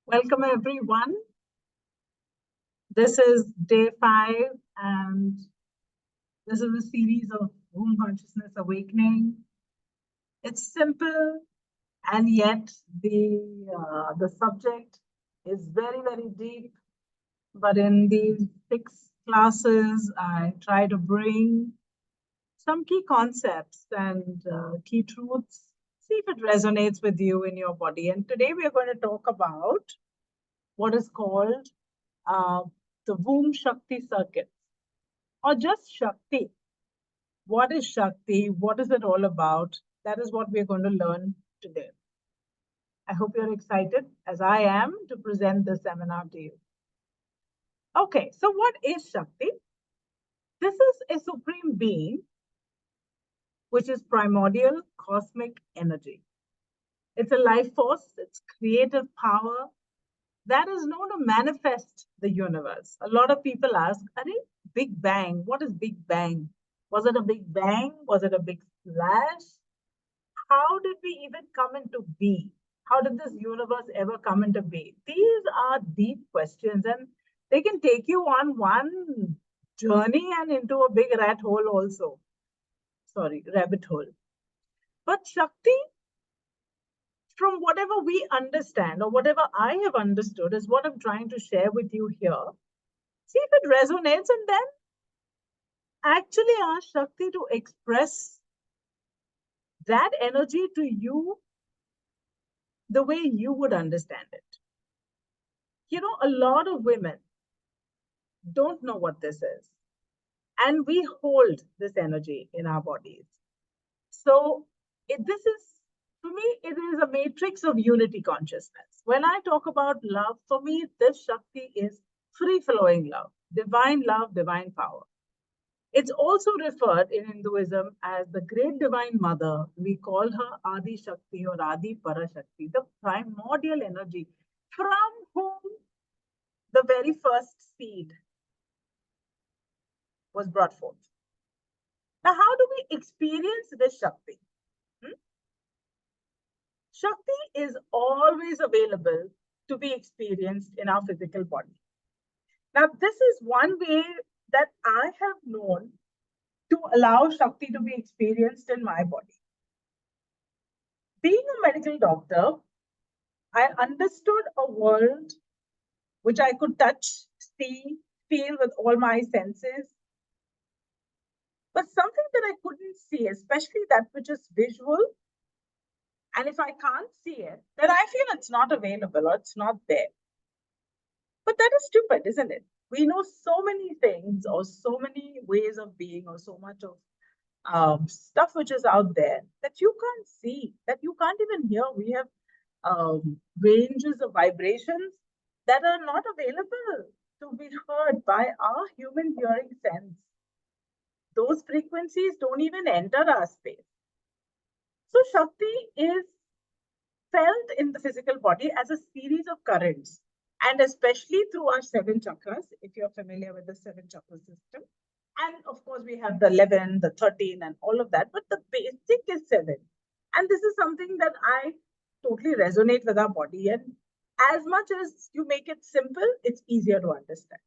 Welcome, everyone. This is day 5, and this is a series of womb consciousness awakening. It's simple, and yet the subject is very, very deep. But in these 6 classes, I try to bring some key concepts and key truths. See if it resonates with you in your body. And today we are going to talk about what is called the womb Shakti Circuits, or just Shakti. What is Shakti? What is it all about? That is what we're going to learn today. I hope you're excited, as I am, to present this seminar to you. Okay, so what is Shakti? This is a supreme being, which is primordial cosmic energy. It's a life force, it's creative power that is known to manifest the universe. A lot of people ask, Big Bang, what is Big Bang? Was it a big bang? Was it a big splash? How did we even come into being? How did this universe ever come into being? These are deep questions, and they can take you on one journey and into a big rabbit hole. But Shakti, from whatever we understand or whatever I have understood, is what I'm trying to share with you here. See if it resonates, and then actually ask Shakti to express that energy to you the way you would understand it. You know, a lot of women don't know what this is, and we hold this energy in our bodies. So this is, for me, it is a matrix of unity consciousness. When I talk about love, for me, this Shakti is free-flowing love, divine power. It's also referred in Hinduism as the great divine mother. We call her Adi Shakti or Adi Parashakti, the primordial energy from whom the very first seed was brought forth. Now, how do we experience this Shakti? Shakti is always available to be experienced in our physical body. Now, this is one way that I have known to allow Shakti to be experienced in my body. Being a medical doctor, I understood a world which I could touch, see, feel with all my senses. But something that I couldn't see, especially that which is visual, and if I can't see it, then I feel it's not available or it's not there. But that is stupid, isn't it? We know so many things or so many ways of being or so much of stuff which is out there that you can't see, that you can't even hear. We have ranges of vibrations that are not available to be heard by our human hearing sense. Those frequencies don't even enter our space. So Shakti is felt in the physical body as a series of currents, and especially through our 7 chakras, if you're familiar with the 7 chakra system. And of course, we have the 11, the 13, and all of that, but the basic is 7. And this is something that I totally resonate with our body. And as much as you make it simple, it's easier to understand.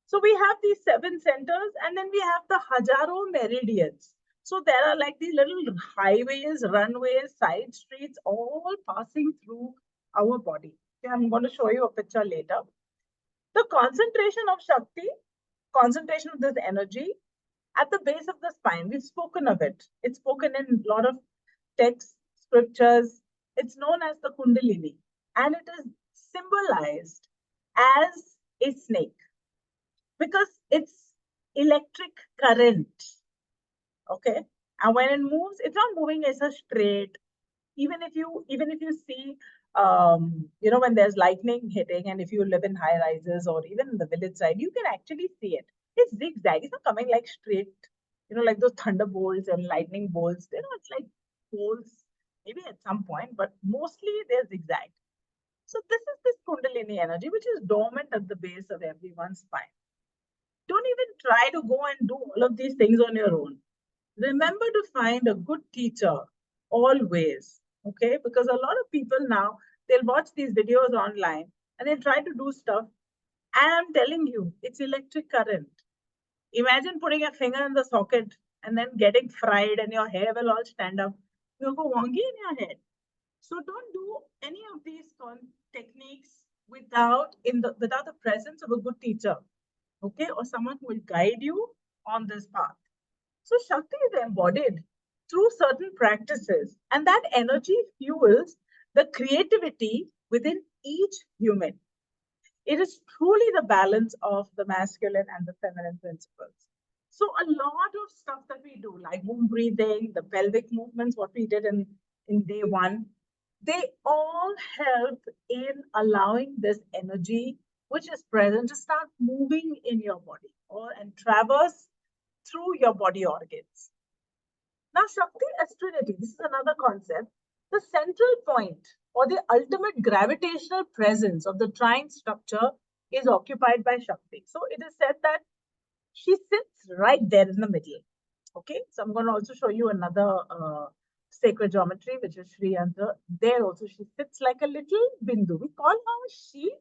So we have these 7 centers, and then we have the Hajaro meridians. So there are like these little highways, runways, side streets, all passing through our body. Okay, I'm going to show you a picture later. The concentration of Shakti, concentration of this energy at the base of the spine, we've spoken of it. It's spoken in a lot of texts, scriptures. It's known as the Kundalini, and it is symbolized as a snake because it's electric current. Okay, and when it moves, it's not moving as a straight. Even if you see, when there's lightning hitting, and if you live in high rises or even in the village side, you can actually see it. It's zigzag. It's not coming like straight. Like those thunderbolts and lightning bolts. It's like bolts, maybe at some point, but mostly they're zigzag. So this is this Kundalini energy, which is dormant at the base of everyone's spine. Don't even try to go and do all of these things on your own. Remember to find a good teacher always, okay? Because a lot of people now, they'll watch these videos online and they try to do stuff. And I'm telling you, it's electric current. Imagine putting a finger in the socket and then getting fried, and your hair will all stand up. You'll go wonky in your head. So don't do any of these techniques without the presence of a good teacher, okay, or someone who will guide you on this path. So Shakti is embodied through certain practices, and that energy fuels the creativity within each human. It is truly the balance of the masculine and the feminine principles. So a lot of stuff that we do, like womb breathing, the pelvic movements, what we did in day one, they all help in allowing this energy which is present to start moving in your body and traverse through your body organs. Now, Shakti as Trinity, this is another concept. The central point or the ultimate gravitational presence of the trine structure is occupied by Shakti. So it is said that she sits right there in the middle. Okay, so I'm going to also show you another sacred geometry, which is Shriyantra. There also she sits like a little bindu. We call her she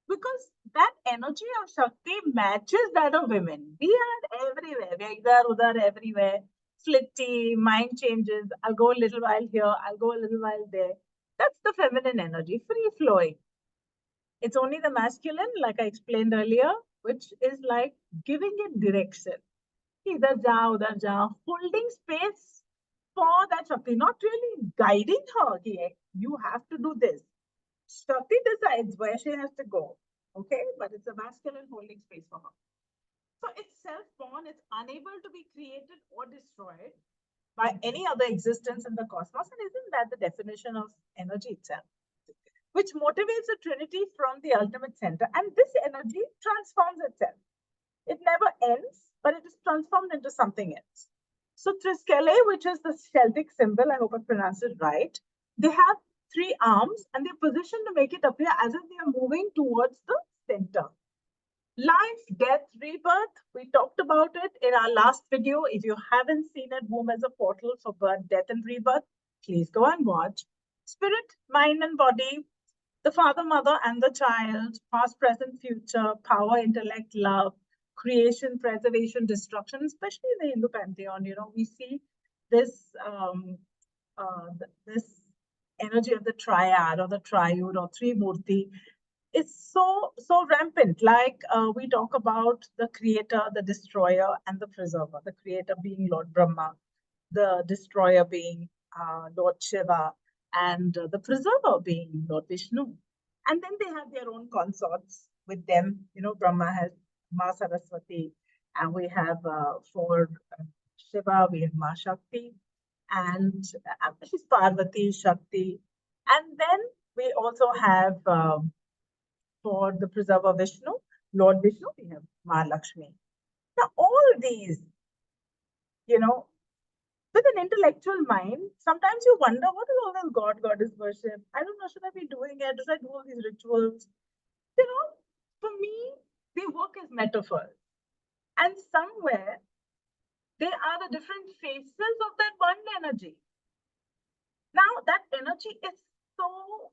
because that energy of Shakti matches that of women. We are everywhere. We are idhar, udhar, everywhere. Flitty, mind changes. I'll go a little while here. I'll go a little while there. That's the feminine energy, free flowing. It's only the masculine, like I explained earlier, which is like giving it direction. Idhar ja, udhar ja, holding space for that Shakti, not really guiding her. You have to do this. Shakti decides where she has to go. Okay, but it's a masculine holding space for her. So it's self-born, it's unable to be created or destroyed by any other existence in the cosmos. And isn't that the definition of energy itself? Which motivates the Trinity from the ultimate center. And this energy transforms itself. It never ends, but it is transformed into something else. So Triskele, which is the Celtic symbol, I hope I pronounced it right, they have 3 arms and they're positioned to make it appear as if they are moving towards the center. Life, death, rebirth, we talked about it in our last video. If you haven't seen it, womb as a portal for birth, death, and rebirth, please go and watch. Spirit, mind, and body, the father, mother, and the child, past, present, future, power, intellect, love, creation, preservation, destruction, especially in the Hindu pantheon, we see this this energy of the triad or the triune or Trimurti is so rampant. Like we talk about the creator, the destroyer, and the preserver. The creator being Lord Brahma, the destroyer being Lord Shiva, and the preserver being Lord Vishnu. And then they have their own consorts with them. Brahma has Ma Saraswati, and we have for Shiva, we have Ma Shakti, and she's Parvati, Shakti. And then we also have for the preserver Vishnu, Lord Vishnu, we have Ma Lakshmi. Now, all these, with an intellectual mind, sometimes you wonder, what is all this goddess worship? I don't know, should I be doing it? Should I do all these rituals? For me, they work as metaphors. And somewhere, they are the different faces of that one energy. Now, that energy is so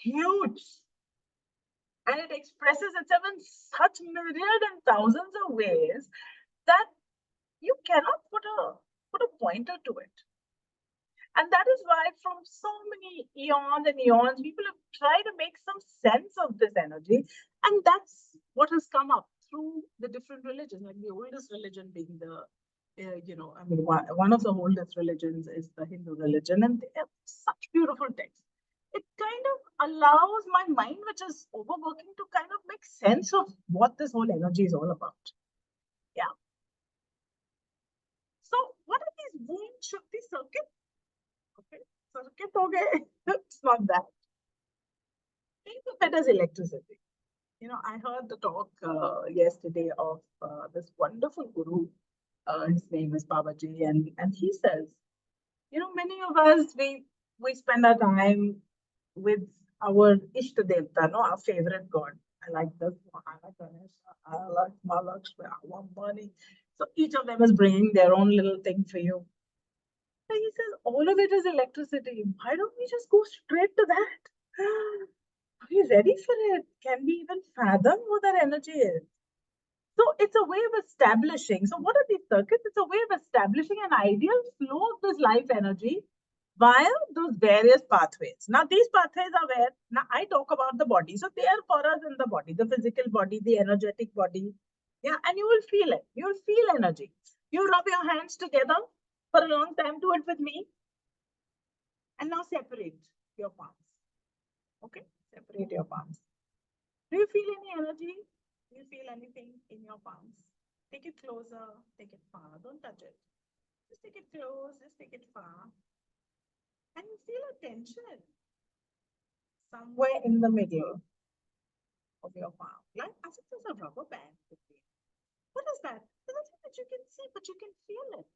huge. And it expresses itself in such myriad and thousands of ways that you cannot put a pointer to it. And that is why from so many eons and eons, people have tried to make some sense of this energy. And that's what has come up through the different religions, like the oldest religion being one of the oldest religions is the Hindu religion. And they have such beautiful texts. It kind of allows my mind, which is overworking, to kind of make sense of what this whole energy is all about. Yeah. So what are these womb Shakti circuits? Okay, circuit, okay. It's not that. Think of it as electricity. I heard the talk yesterday of this wonderful guru. His name is Babaji, and he says, many of us, we spend our time with our Ishta Devta, our favorite god. I like this one, I like Ganesha, I like Mahalakshmi, I want money. So each of them is bringing their own little thing for you. And he says, all of it is electricity. Why don't we just go straight to that? Are we ready for it? Can we even fathom what that energy is? So it's a way of establishing. So what are these circuits? It's a way of establishing an ideal flow of this life energy via those various pathways. Now these pathways are where, now I talk about the body. So they are for us in the body, the physical body, the energetic body. Yeah, and you will feel it. You will feel energy. You rub your hands together for a long time. Do it with me. And now separate your palms. Okay? Separate your palms. Do you feel any energy? Do you feel anything in your palms? Take it closer, take it far. Don't touch it. Just take it close, just take it far. And you feel a tension somewhere in the middle of your palm. Like as if there's a rubber band between. What is that? It's nothing that you can see, but you can feel it.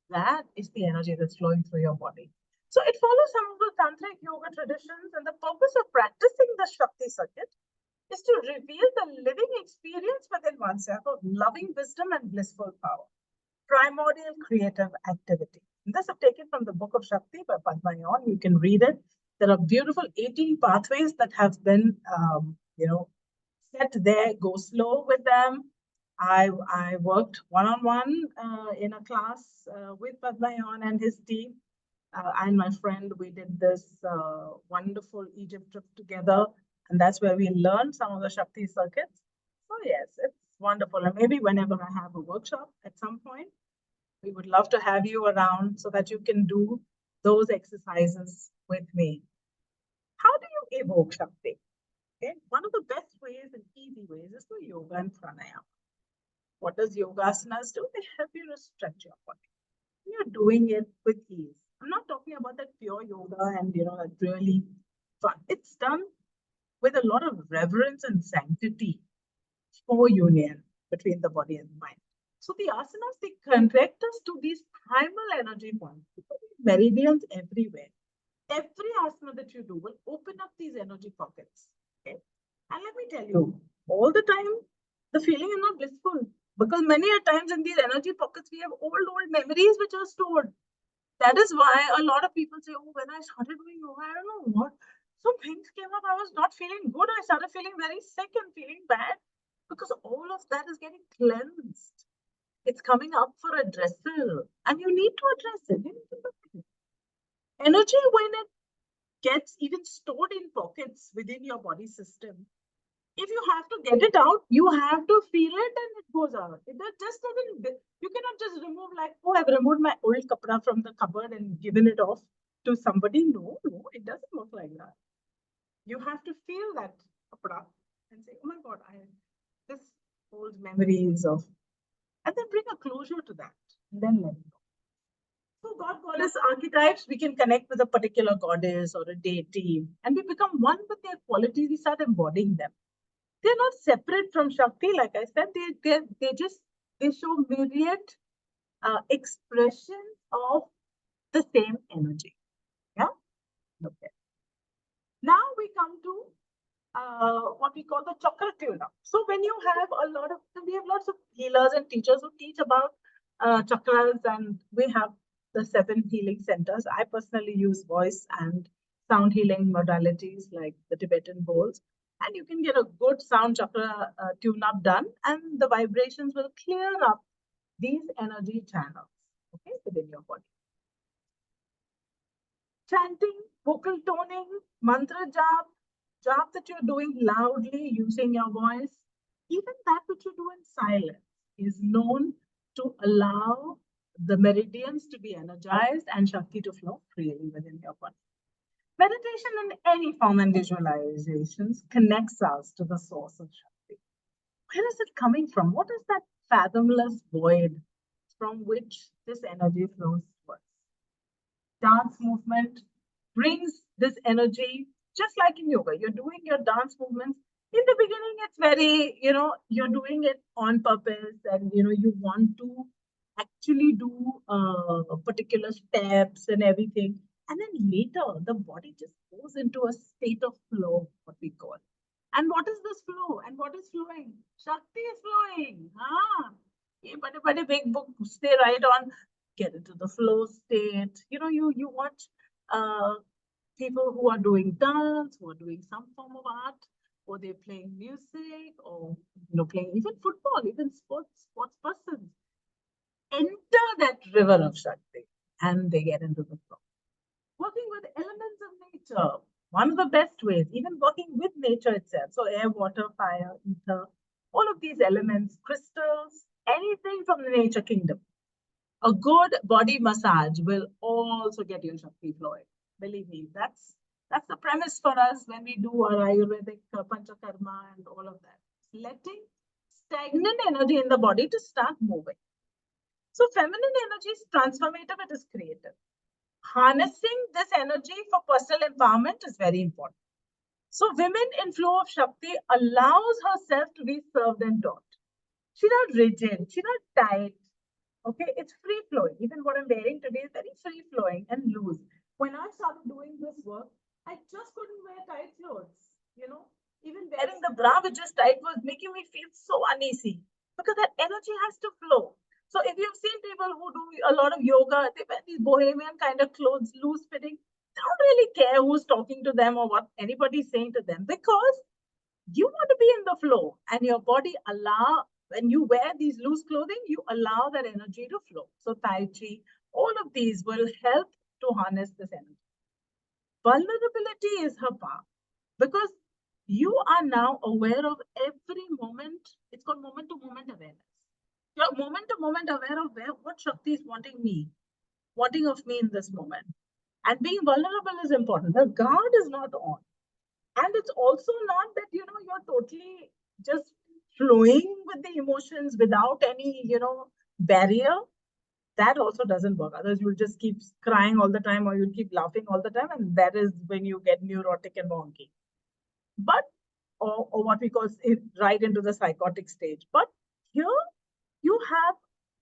That is the energy that's flowing through your body. So it follows some of the tantric yoga traditions, and the purpose of practicing the Shakti circuit is to reveal the living experience within oneself of loving wisdom and blissful power, primordial creative activity. And this I've taken from the book of Shakti by Padmayon. You can read it. There are beautiful 18 pathways that have been, set there. Go slow with them. I worked one-on-one in a class with Padmayon and his team. And my friend, we did this wonderful Egypt trip together. And that's where we learned some of the Shakti circuits. So yes, it's wonderful. And maybe whenever I have a workshop at some point, we would love to have you around so that you can do those exercises with me. How do you evoke Shakti? Okay? One of the best ways and easy ways is through yoga and pranayama. What does yogasanas do? They help you to stretch your body. You're doing it with ease. I'm not talking about that pure yoga and that really fun. It's done with a lot of reverence and sanctity for union between the body and the mind. So the asanas, they connect us to these primal energy points. Meridians everywhere. Every asana that you do will open up these energy pockets. Okay? And let me tell you, all the time, the feeling is not blissful. Because many a times in these energy pockets, we have old memories which are stored. That is why a lot of people say, oh, when I started doing yoga, I don't know what. Some things came up, I was not feeling good. I started feeling very sick and feeling bad because all of that is getting cleansed. It's coming up for addressal and you need to address it. You need to look at it. Energy, when it gets even stored in pockets within your body system, if you have to get it out, you have to feel it and it goes out. It just doesn't, you cannot just remove like, oh, I've removed my old kapra from the cupboard and given it off to somebody. No, it doesn't work like that. You have to feel that kapra and say, oh my God, this old memories of, and then bring a closure to that and then let it go. So God goddess archetypes, we can connect with a particular goddess or a deity and we become one with their qualities, we start embodying them. They're not separate from Shakti, like I said. They show myriad expressions of the same energy. Yeah. Okay. Now we come to what we call the chakra tune-up. So when you have we have lots of healers and teachers who teach about chakras, and we have the 7 healing centers. I personally use voice and sound healing modalities like the Tibetan bowls. And you can get a good sound chakra tune-up done, and the vibrations will clear up these energy channels, okay, within your body. Chanting, vocal toning, mantra jap that you're doing loudly using your voice, even that which you do in silence is known to allow the meridians to be energized and Shakti to flow freely within your body. Meditation in any form and visualizations connects us to the source of Shakti. Where is it coming from? What is that fathomless void from which this energy flows to us? Dance movement brings this energy, just like in yoga. You're doing your dance movements. In the beginning, it's very, you're doing it on purpose and, you want to actually do particular steps and everything. And then later, the body just goes into a state of flow, what we call. And what is this flow? And what is flowing? Shakti is flowing. But a big book, stay right on, get into the flow state. You watch people who are doing dance, who are doing some form of art, or they're playing music, or playing even football, even sports persons enter that river of Shakti and they get into the flow. Working with elements of nature, one of the best ways, even working with nature itself. So air, water, fire, ether, all of these elements, crystals, anything from the nature kingdom. A good body massage will also get your Shakti flowing. Believe me, that's the premise for us when we do our Ayurvedic Panchakarma and all of that. Letting stagnant energy in the body to start moving. So feminine energy is transformative, it is creative. Harnessing this energy for personal empowerment is very important. So women in flow of Shakti allows herself to be served and taught. She's not rigid, she's not tight. Okay, it's free flowing. Even what I'm wearing today is very free flowing and loose. When I started doing this work, I just couldn't wear tight clothes. Even wearing the bra which is tight was making me feel so uneasy because that energy has to flow. So if you've seen people who do a lot of yoga, they wear these bohemian kind of clothes, loose fitting. They don't really care who's talking to them or what anybody's saying to them because you want to be in the flow and your body when you wear these loose clothing, you allow that energy to flow. So Tai Chi, all of these will help to harness this energy. Vulnerability is her power because you are now aware of every moment. It's called moment to moment awareness. You're moment to moment aware of what Shakti is wanting of me in this moment. And being vulnerable is important. The guard is not on. And it's also not that, you're totally just flowing with the emotions without any, barrier. That also doesn't work. Otherwise, you'll just keep crying all the time or you'll keep laughing all the time. And that is when you get neurotic and wonky. But, or what we call it, right into the psychotic stage. But here, you have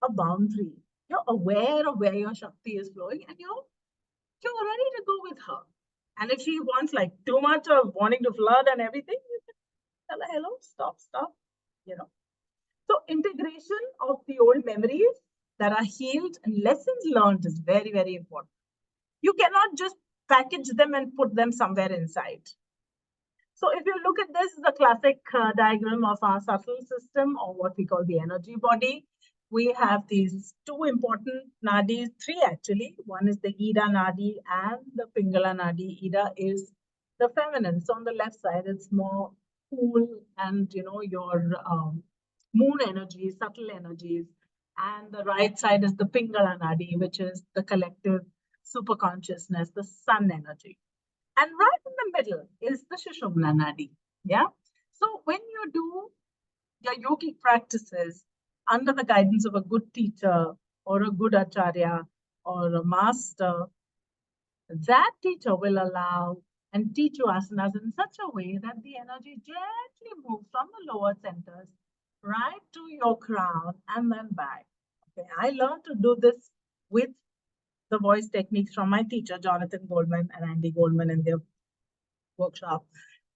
a boundary. You're aware of where your Shakti is flowing and you're ready to go with her. And if she wants like too much of wanting to flood and everything, you can tell her, hello, stop. So integration of the old memories that are healed and lessons learned is very, very important. You cannot just package them and put them somewhere inside. So if you look at this, the classic diagram of our subtle system, or what we call the energy body. We have these two important nadis, three actually. One is the Ida nadi and the Pingala nadi. Ida is the feminine. So on the left side, it's more cool and, your moon energies, subtle energies. And the right side is the Pingala nadi, which is the collective super consciousness, the sun energy. And right in the middle is the Sushumna nadi. Yeah. So when you do your yogic practices under the guidance of a good teacher or a good acharya or a master, that teacher will allow and teach you asanas in such a way that the energy gently moves from the lower centers right to your crown and then back. Okay, I learned to do this with the voice techniques from my teacher, Jonathan Goldman and Andy Goldman, in their workshop.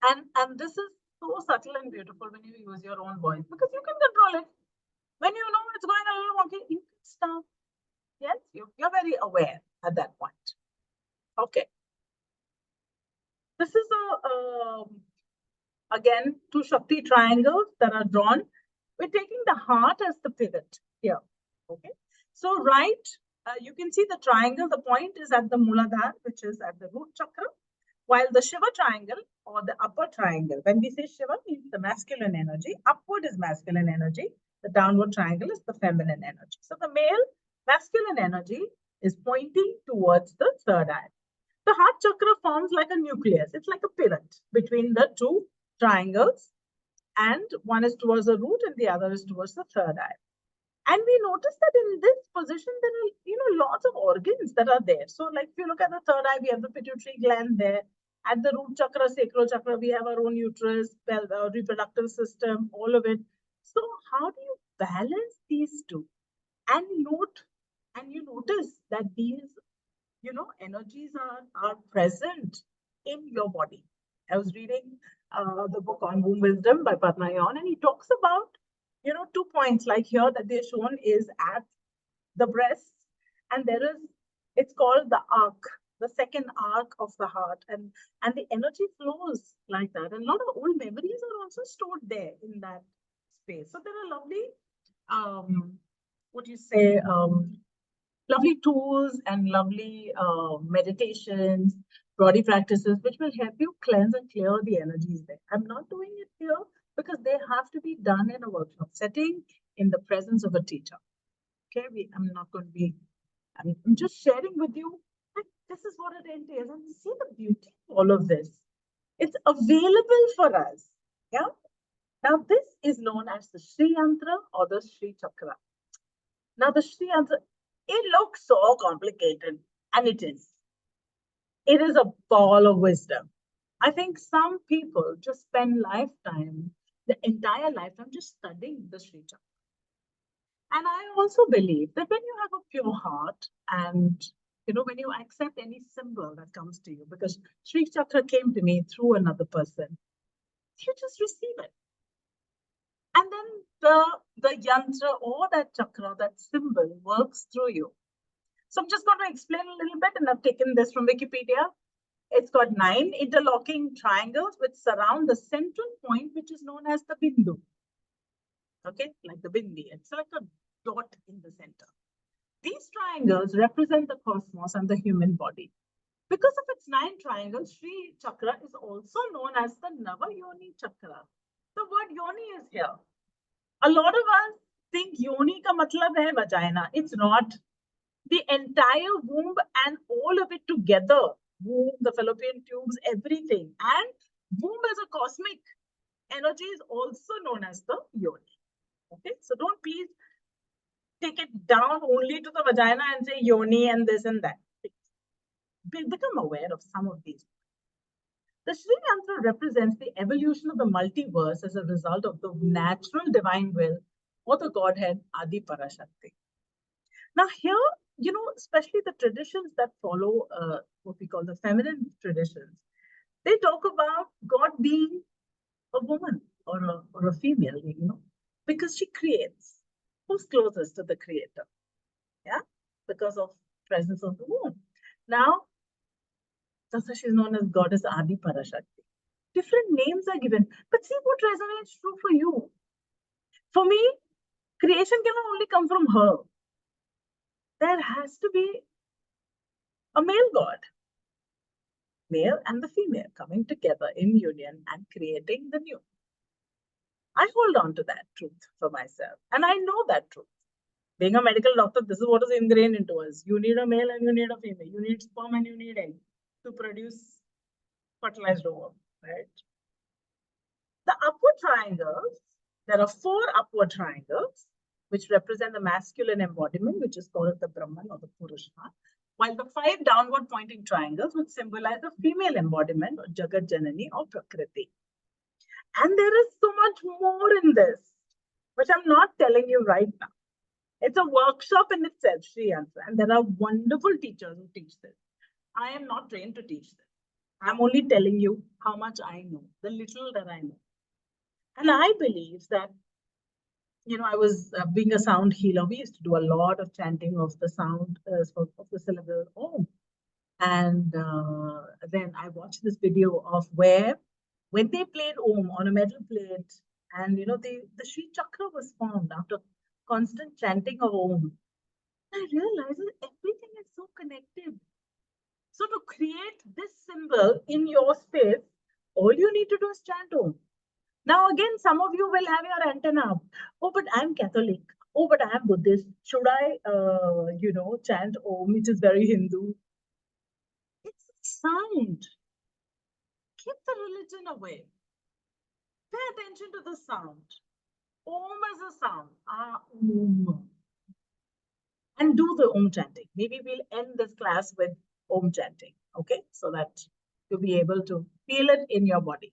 And this is so subtle and beautiful when you use your own voice because you can control it. When you know it's going a little wonky, you can stop. Yes, you're very aware at that point. Okay. This is again, two Shakti triangles that are drawn. We're taking the heart as the pivot here. Okay. So you can see the triangle, the point is at the Muladhara, which is at the root chakra. While the Shiva triangle or the upper triangle, when we say Shiva, means the masculine energy, upward is masculine energy, the downward triangle is the feminine energy. So the male masculine energy is pointing towards the third eye. The heart chakra forms like a nucleus. It's like a pivot between the two triangles, and one is towards the root and the other is towards the third eye. And we notice that in this position, there are, lots of organs that are there. So like if you look at the third eye, we have the pituitary gland there. At the root chakra, sacral chakra, we have our own uterus, reproductive system, all of it. So how do you balance these two? And you notice that these, energies are present in your body. I was reading the book on womb wisdom by Padma Yon, and he talks about 2 points like here that they're shown is at the breast, and it's called the arc, the second arc of the heart, and the energy flows like that. And a lot of old memories are also stored there in that space. So there are lovely, what you say, lovely tools and lovely meditations, body practices, which will help you cleanse and clear the energies there. I'm not doing it here because they have to be done in a workshop setting in the presence of a teacher. Okay, I'm not going to be, I'm just sharing with you that this is what it entails. And see the beauty of all of this. It's available for us. Yeah. Now, this is known as the Shriyantra or the Sri Chakra. Now, the Shriyantra, it looks so complicated, and it is. It is a ball of wisdom. I think some people just spend the entire lifetime, just studying the Sri Chakra. And I also believe that when you have a pure heart and when you accept any symbol that comes to you, because Sri Chakra came to me through another person, you just receive it. And then the yanthra or that chakra, that symbol works through you. So I'm just going to explain a little bit, and I've taken this from Wikipedia. It's got 9 interlocking triangles which surround the central point, which is known as the bindu. Okay, like the bindi. It's like a dot in the center. These triangles represent the cosmos and the human body. Because of its 9 triangles, Sri Chakra is also known as the Navayoni Chakra. The word yoni is here. A lot of us think yoni ka matlab hai vagina. It's not. The entire womb and all of it together, womb, the fallopian tubes, everything. And womb as a cosmic energy is also known as the yoni. Okay, so don't please take it down only to the vagina and say yoni and this and that. Become aware of some of these. The Shriyantra represents the evolution of the multiverse as a result of the natural divine will or the Godhead Adi Parashakti. Now here, especially the traditions that follow what we call the feminine traditions, they talk about God being a woman or a female, because she creates. Who's closest to the creator? Yeah, because of presence of the womb. Now, that's why she's known as Goddess Adi Parashakti. Different names are given, but see what resonates true for you. For me, creation cannot only come from her. There has to be a male god, male and the female coming together in union and creating the new. I hold on to that truth for myself, and I know that truth. Being a medical doctor, this is what is ingrained into us. You need a male and you need a female. You need sperm and you need egg to produce fertilized ovum, right? The upward triangles, there are 4 upward triangles, which represent the masculine embodiment, which is called the Brahman or the Purusha, while the 5 downward pointing triangles would symbolize the female embodiment or Jagat Janani or Prakriti. And there is so much more in this, which I'm not telling you right now. It's a workshop in itself, Shriyantra, and there are wonderful teachers who teach this. I am not trained to teach this. I'm only telling you how much I know, the little that I know. And I believe that, I was being a sound healer. We used to do a lot of chanting of the sound of the syllable Om. And then I watched this video of where, when they played Om on a metal plate, and the Sri Chakra was formed after constant chanting of Om. I realized that everything is so connected. So to create this symbol in your space, all you need to do is chant Om. Now again, some of you will have your antenna up. Oh, but I'm Catholic. Oh, but I'm Buddhist. Should I, chant Om, which is very Hindu? It's a sound. Keep the religion away. Pay attention to the sound. Om is a sound. Om. And do the Om chanting. Maybe we'll end this class with Om chanting, okay? So that you'll be able to feel it in your body.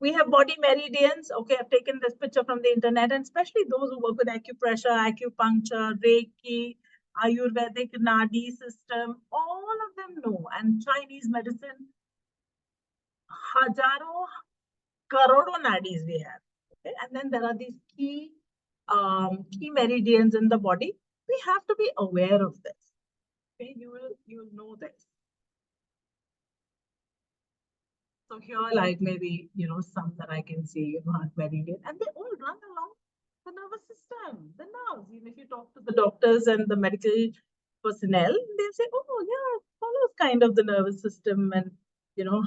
We have body meridians. Okay, I've taken this picture from the internet, and especially those who work with acupressure, acupuncture, Reiki, Ayurvedic Nadi system, all of them know. And Chinese medicine, hajaro, karodo nadis we have. Okay? And then there are these key meridians in the body. We have to be aware of this. Okay, you will know this. So here, like maybe, some that I can see, heart meridian, and they all run along the nervous system, the nerves. Even if you talk to the doctors and the medical personnel, they'll say, oh, yeah, it follows kind of the nervous system and,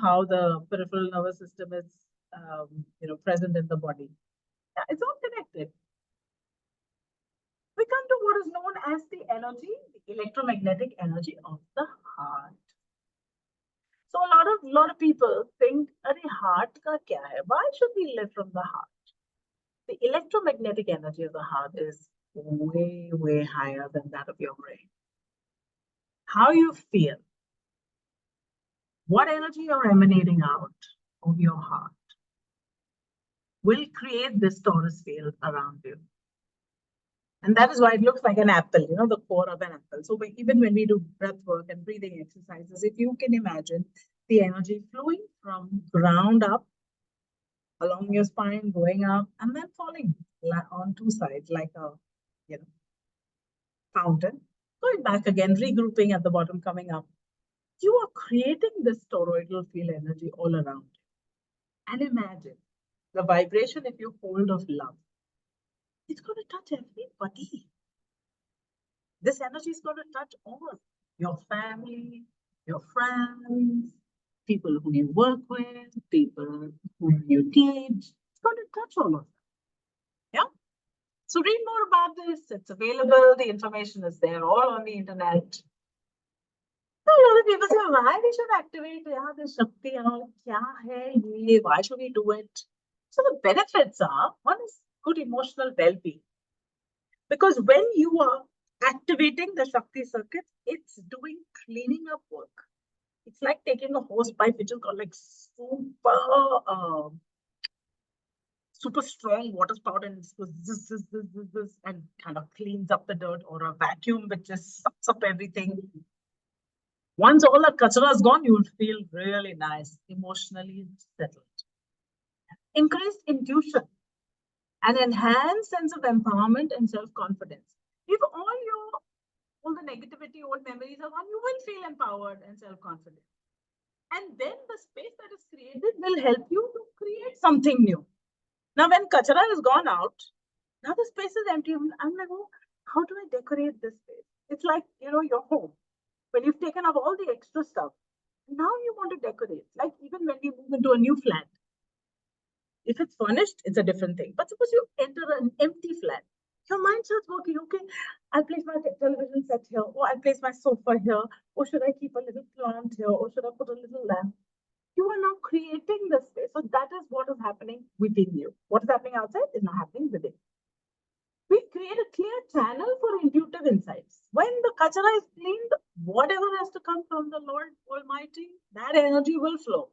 how the peripheral nervous system is, present in the body. Yeah, it's all connected. We come to what is known as the energy, the electromagnetic energy of the heart. So a lot of people think, "Arey, heart ka kya hai? Why should we live from the heart?" The electromagnetic energy of the heart is way, way higher than that of your brain. How you feel, what energy you're emanating out of your heart will create this torus field around you. And that is why it looks like an apple, the core of an apple. So even when we do breath work and breathing exercises, if you can imagine the energy flowing from ground up along your spine, going up, and then falling on two sides like a fountain, going back again, regrouping at the bottom, coming up. You are creating this toroidal field energy all around you. And imagine the vibration if you hold of love. It's going to touch everybody. This energy is going to touch all your family, your friends, people who you work with, people who you teach. It's going to touch all of them. Yeah. So read more about this. It's available. The information is there all on the internet. A lot of people say, why we should activate this Shakti and all? Why should we do it? So the benefits are, one is good emotional well-being. Because when you are activating the Shakti circuits, it's doing cleaning up work. It's like taking a hose pipe, which is got like super strong water spout, and it goes this, and kind of cleans up the dirt, or a vacuum which just sucks up everything. Once all that kachra is gone, you will feel really nice, emotionally settled. Increased intuition, an enhanced sense of empowerment and self-confidence. If all the negativity, old memories are gone, you will feel empowered and self-confident. And then the space that is created will help you to create something new. Now, when kachra is gone out, now the space is empty. I'm like, oh, how do I decorate this space? It's like, your home. When you've taken up all the extra stuff, now you want to decorate. Like even when you move into a new flat, if it's furnished, it's a different thing. But suppose you enter an empty flat, your mind starts working. Okay, I'll place my television set here, or I'll place my sofa here, or should I keep a little plant here, or should I put a little lamp? You are now creating the space. So that is what is happening within you. What is happening outside is not happening within. We create a clear channel for intuitive insights. When the kachara is cleaned, whatever has to come from the Lord Almighty, that energy will flow.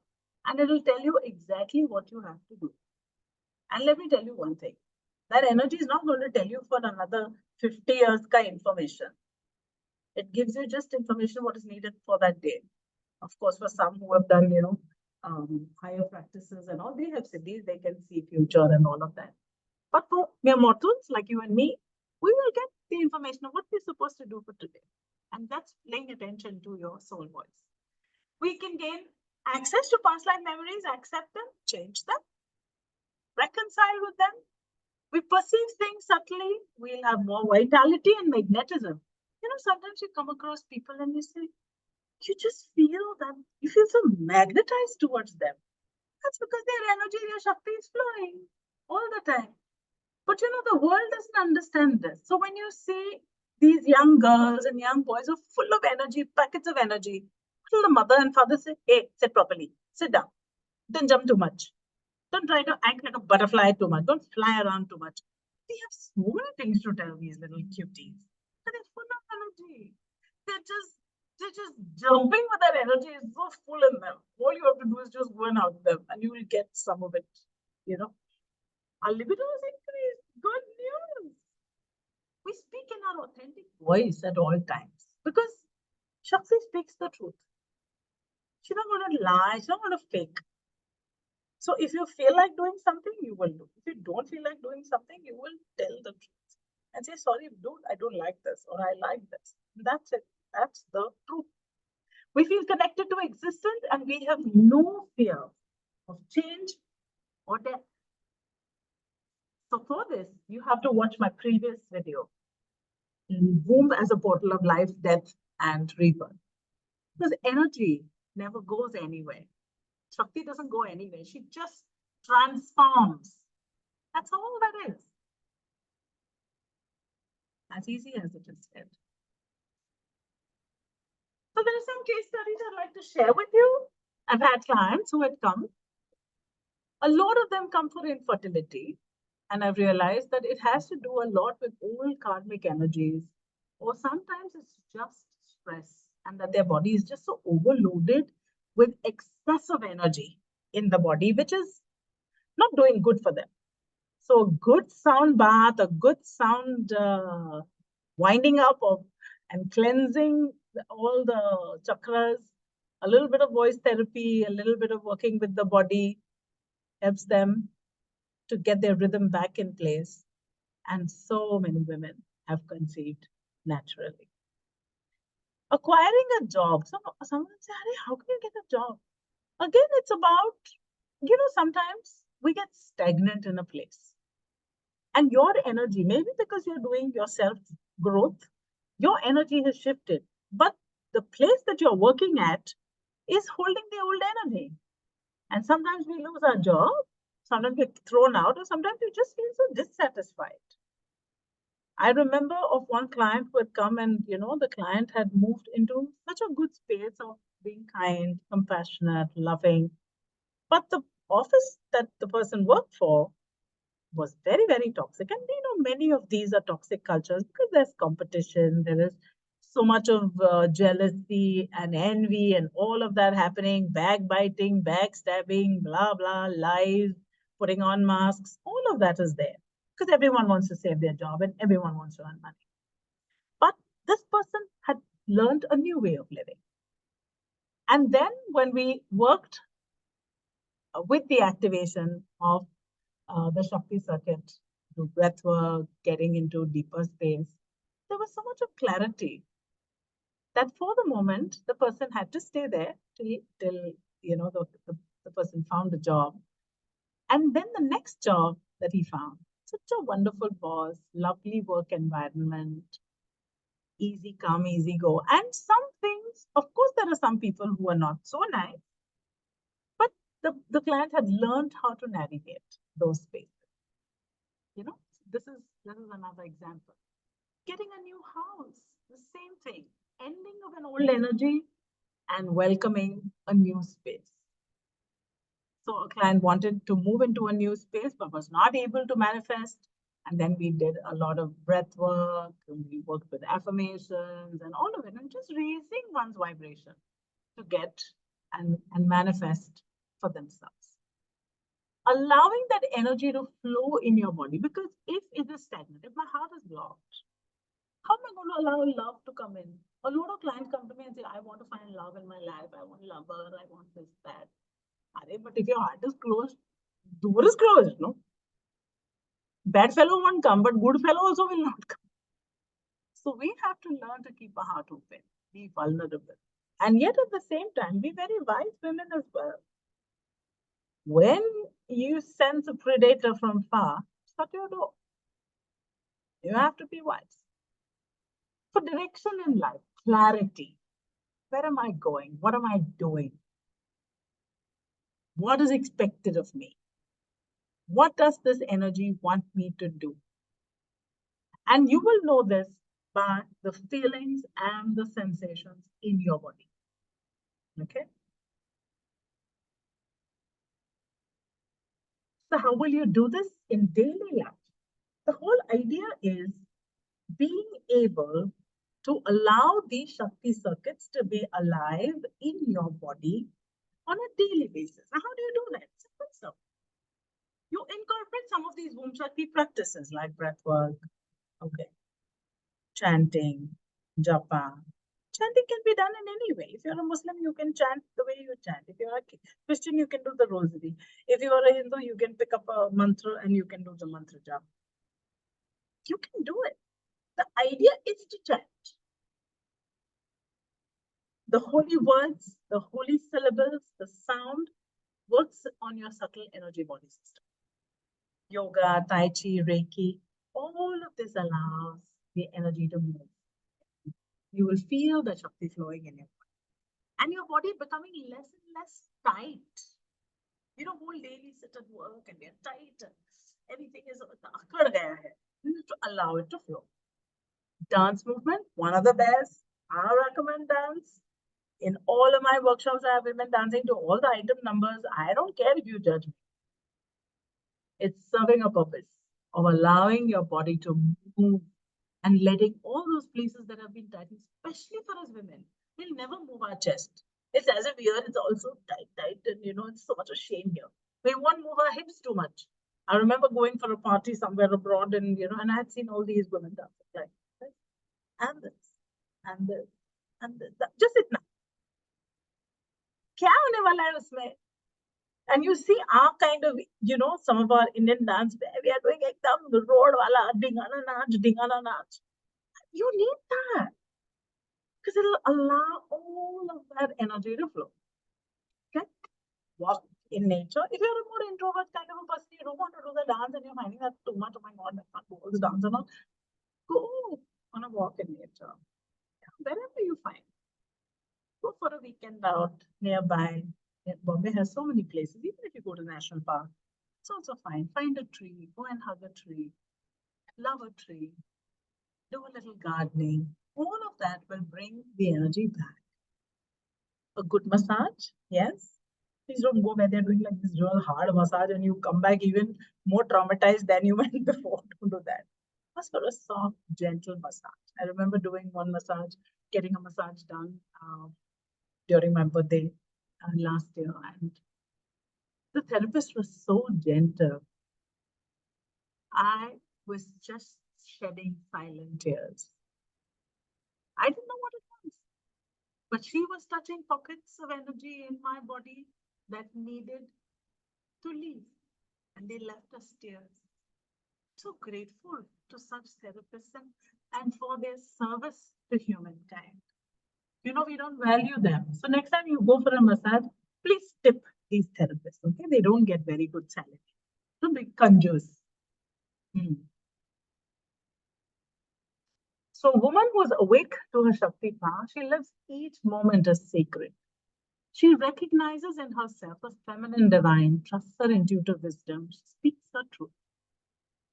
And it will tell you exactly what you have to do. And let me tell you one thing. That energy is not going to tell you for another 50 years kind of information. It gives you just information what is needed for that day. Of course, for some who have done, higher practices and all, they have cities, they can see future and all of that. But for mere mortals like you and me, we will get the information of what we're supposed to do for today. And that's paying attention to your soul voice. We can gain access to past life memories, accept them, change them, reconcile with them. We perceive things subtly. We'll have more vitality and magnetism. Sometimes you come across people and you say, you just feel that you feel so magnetized towards them. That's because their energy, their Shakti is flowing all the time. But the world doesn't understand this. So when you see these young girls and young boys who are full of energy, packets of energy, the mother and father say, hey, sit properly, sit down, don't jump too much. Don't try to act like a butterfly too much. Don't fly around too much. We have so many things to tell these little cuties. But they're full of energy. They're just jumping with that energy. It's so full in them. All you have to do is just go and out them, and you will get some of it. Our libido is increased. Good news. We speak in our authentic voice at all times because Shakti speaks the truth. She's not going to lie. She's not going to fake. So if you feel like doing something, you will do. If you don't feel like doing something, you will tell the truth and say, sorry, dude, I don't like this, or I like this. And that's it. That's the truth. We feel connected to existence and we have no fear of change or death. So for this, you have to watch my previous video, Womb as a portal of life, death, and rebirth. Because energy never goes anywhere. Shakti doesn't go anywhere. She just transforms. That's all that is. As easy as it is said. So there are some case studies I'd like to share with you. I've had clients who had come. A lot of them come for infertility. And I've realized that it has to do a lot with old karmic energies, or sometimes it's just stress, and that their body is just so overloaded with excessive energy in the body, which is not doing good for them. So, a good sound bath, a good sound winding up of and cleansing all the chakras, a little bit of voice therapy, a little bit of working with the body helps them to get their rhythm back in place. And so many women have conceived naturally. Acquiring a job. So someone say, how can you get a job? Again, it's about, sometimes we get stagnant in a place. And your energy, maybe because you're doing your self growth, your energy has shifted. But the place that you're working at is holding the old energy. And sometimes we lose our job, sometimes we're thrown out, or sometimes we just feel so dissatisfied. I remember of one client who had come and, the client had moved into such a good space of being kind, compassionate, loving. But the office that the person worked for was very, very toxic. And, many of these are toxic cultures because there's competition, there is so much of jealousy and envy and all of that happening, backbiting, backstabbing, blah, blah, lies, putting on masks, all of that is there because everyone wants to save their job and everyone wants to earn money. But this person had learned a new way of living. And then when we worked with the activation of the Shakti circuit, through breath work, getting into deeper space, there was so much of clarity that for the moment, the person had to stay there till the person found a job. And then the next job that he found, such a wonderful boss, lovely work environment, easy come, easy go. And some things, of course, there are some people who are not so nice, but the client had learned how to navigate those spaces. This is another example. Getting a new house, the same thing. Ending of an old energy and welcoming a new space. So a client wanted to move into a new space but was not able to manifest. And then we did a lot of breath work, and we worked with affirmations and all of it, and just raising one's vibration to get and manifest for themselves. Allowing that energy to flow in your body, because if it is stagnant, if my heart is blocked, how am I going to allow love to come in? A lot of clients come to me and say, I want to find love in my life. I want a lover. I want this, that. But if your heart is closed, door is closed, no? Bad fellow won't come, but good fellow also will not come. So we have to learn to keep our heart open, be vulnerable. And yet at the same time, be very wise women as well. When you sense a predator from far, shut your door. You have to be wise. For direction in life, clarity. Where am I going? What am I doing? What is expected of me? What does this energy want me to do? And you will know this by the feelings and the sensations in your body. Okay? So how will you do this in daily life? The whole idea is being able to allow these Shakti circuits to be alive in your body on a daily basis. Now, how do you do that? Simple stuff. You incorporate some of these womb Shakti practices like breath work, okay, chanting, japa. Chanting can be done in any way. If you're a Muslim, you can chant the way you chant. If you're a Christian, you can do the rosary. If you are a Hindu, you can pick up a mantra and you can do the mantra japa. You can do it. The idea is to chant. The holy words, the holy syllables, the sound works on your subtle energy body system. Yoga, Tai Chi, Reiki, all of this allows the energy to move. You will feel the Shakti flowing in your body. And your body becoming less and less tight. Whole day we sit at work and we are tight. And everything is akkad gaya hai. You need to allow it to flow. Dance movement, one of the best. I recommend dance. In all of my workshops, I have women dancing to all the item numbers. I don't care if you judge me. It's serving a purpose of allowing your body to move and letting all those places that have been tight, especially for us women, we'll never move our chest. It's as if here it's also tight, and it's so much a shame here. We won't move our hips too much. I remember going for a party somewhere abroad, and and I had seen all these women dancing like this, and this, and this, and this. Just itna. क्या होने वाला है उसमें? And you see our kind of, some of our Indian dance, we are doing ekdam road wala dingana naach. You need that because it'll allow all of that energy to flow. Okay, walk in nature. If you're a more introvert kind of a person, you don't want to do the dance, and you're finding that too much. Oh my God, I can't do all this dance and all. Go on a walk in nature. Wherever you find. Go for a weekend out nearby. Bombay has so many places. Even if you go to National Park, it's also fine. Find a tree, go and hug a tree, love a tree, do a little gardening. All of that will bring the energy back. A good massage, yes. Please don't go where they're doing like this real hard massage and you come back even more traumatized than you went before. Don't do that. Ask for a soft, gentle massage. I remember doing one massage, getting a massage done during my birthday last year, and the therapist was so gentle. I was just shedding silent tears. I didn't know what it was, but she was touching pockets of energy in my body that needed to leave, and they left us tears. So grateful to such therapists and for their service to humankind. We don't value them. So next time you go for a massage, please tip these therapists, okay? They don't get very good salary. Don't be conjures. So a woman who's awake to her Shakti power, she lives each moment as sacred. She recognizes in herself a feminine divine, trusts her intuitive wisdom, she speaks her truth.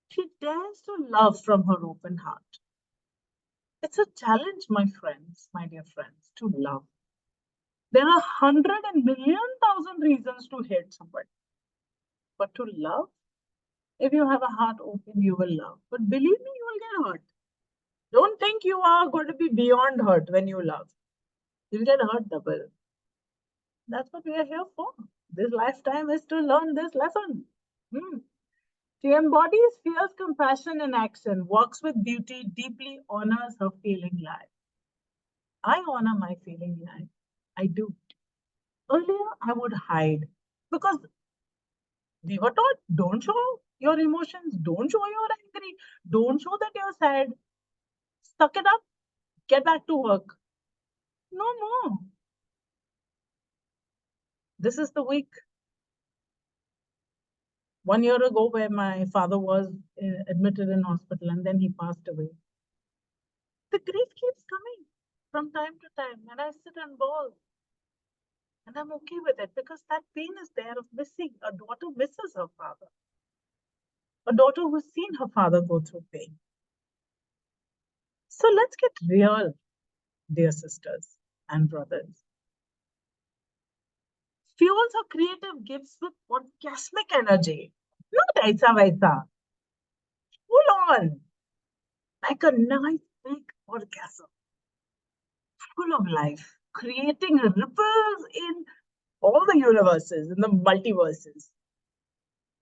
She dares to love from her open heart. It's a challenge, my friends, my dear friends, to love. There are 100,000,000 reasons to hate somebody. But to love, if you have a heart open, you will love. But believe me, you will get hurt. Don't think you are going to be beyond hurt when you love. You'll get hurt double. That's what we are here for. This lifetime is to learn this lesson. She embodies fierce compassion in action, walks with beauty, deeply honors her feeling life. I honor my feeling life. I do. Earlier, I would hide because we were taught, don't show your emotions, don't show you're angry, don't show that you're sad. Suck it up, get back to work. No more. This is the week 1 year ago where my father was admitted in hospital and then he passed away. The grief keeps coming from time to time, and I sit and bawl. And I'm okay with it because that pain is there of missing. A daughter misses her father. A daughter who's seen her father go through pain. So let's get real, dear sisters and brothers. Fuels her creative gifts with orgasmic energy. Not aisa vaisa. Full on. Like a nice big orgasm. Full of life. Creating ripples in all the universes, in the multiverses.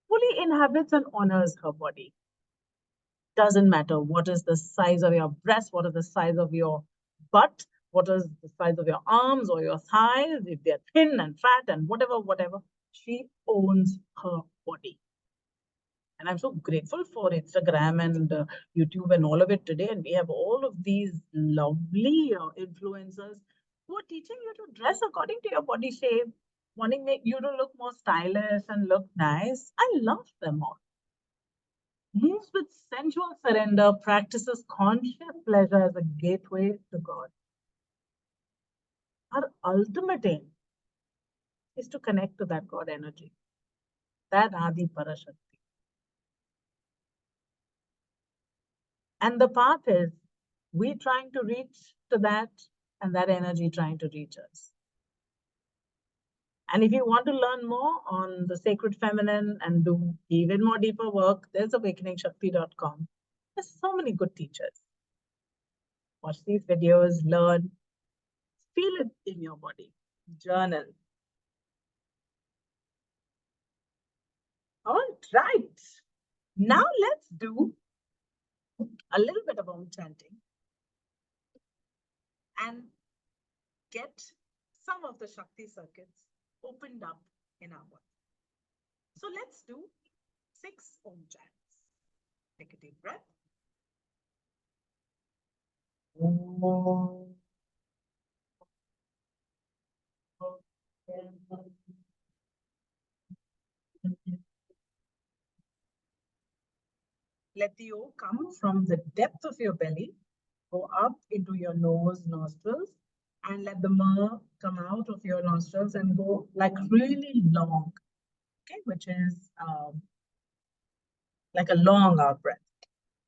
Fully inhabits and honors her body. Doesn't matter what is the size of your breast, what is the size of your butt, what is the size of your arms or your thighs, if they're thin and fat and whatever. She owns her body. And I'm so grateful for Instagram and YouTube and all of it today. And we have all of these lovely influencers who are teaching you to dress according to your body shape, wanting you to look more stylish and look nice. I love them all. Moves with sensual surrender, practices conscious pleasure as a gateway to God. Our ultimate aim is to connect to that God energy, that Adi Parashakti. And the path is we trying to reach to that and that energy trying to reach us. And if you want to learn more on the sacred feminine and do even more deeper work, there's awakeningshakti.com. There's so many good teachers. Watch these videos, learn, feel it in your body, journal. All right. Now let's do a little bit of Om chanting and get some of the Shakti circuits opened up in our body. So let's do 6 Om chants. Take a deep breath. Let the O come from the depth of your belly, go up into your nose, nostrils, and let the Ma come out of your nostrils and go like really long, okay, which is like a long out breath.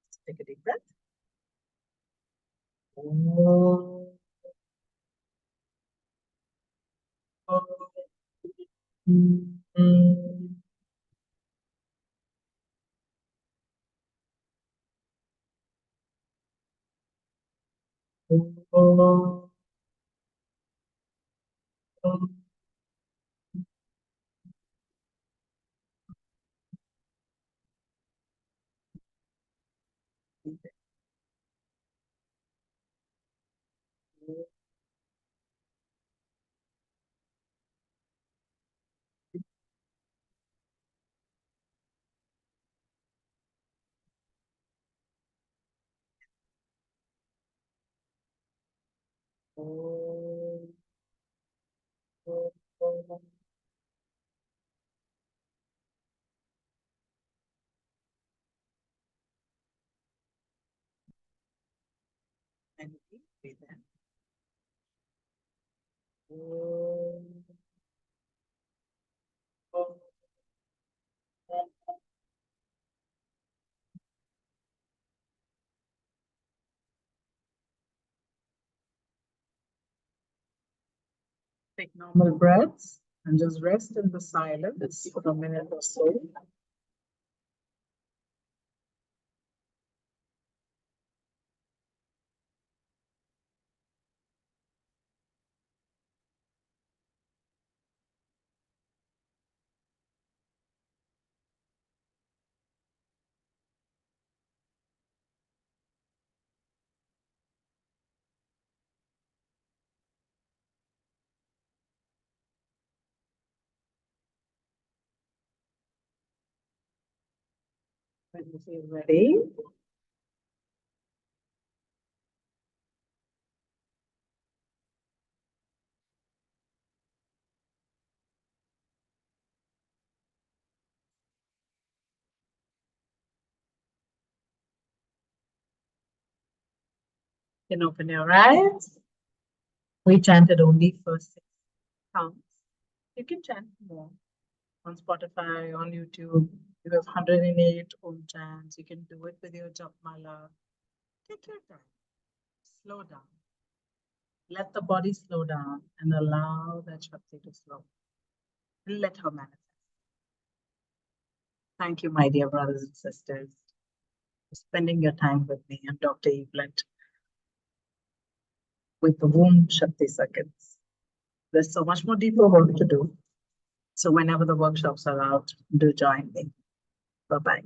Let's take a deep breath. And breathe in. Take normal breaths and just rest in the silence for a minute or so. When you feel ready, you can open your eyes. We chanted only for 6 counts. You can chant more on Spotify, on YouTube. You have 108 Om chants. You can do it with your Japmala. Take your time. Slow down. Let the body slow down and allow that Shakti to flow. And let her manifest. Thank you, my dear brothers and sisters, for spending your time with me and Dr. Evelet with the womb Shakti circuits. There's so much more deeper work to do. So whenever the workshops are out, do join me. Bye-bye.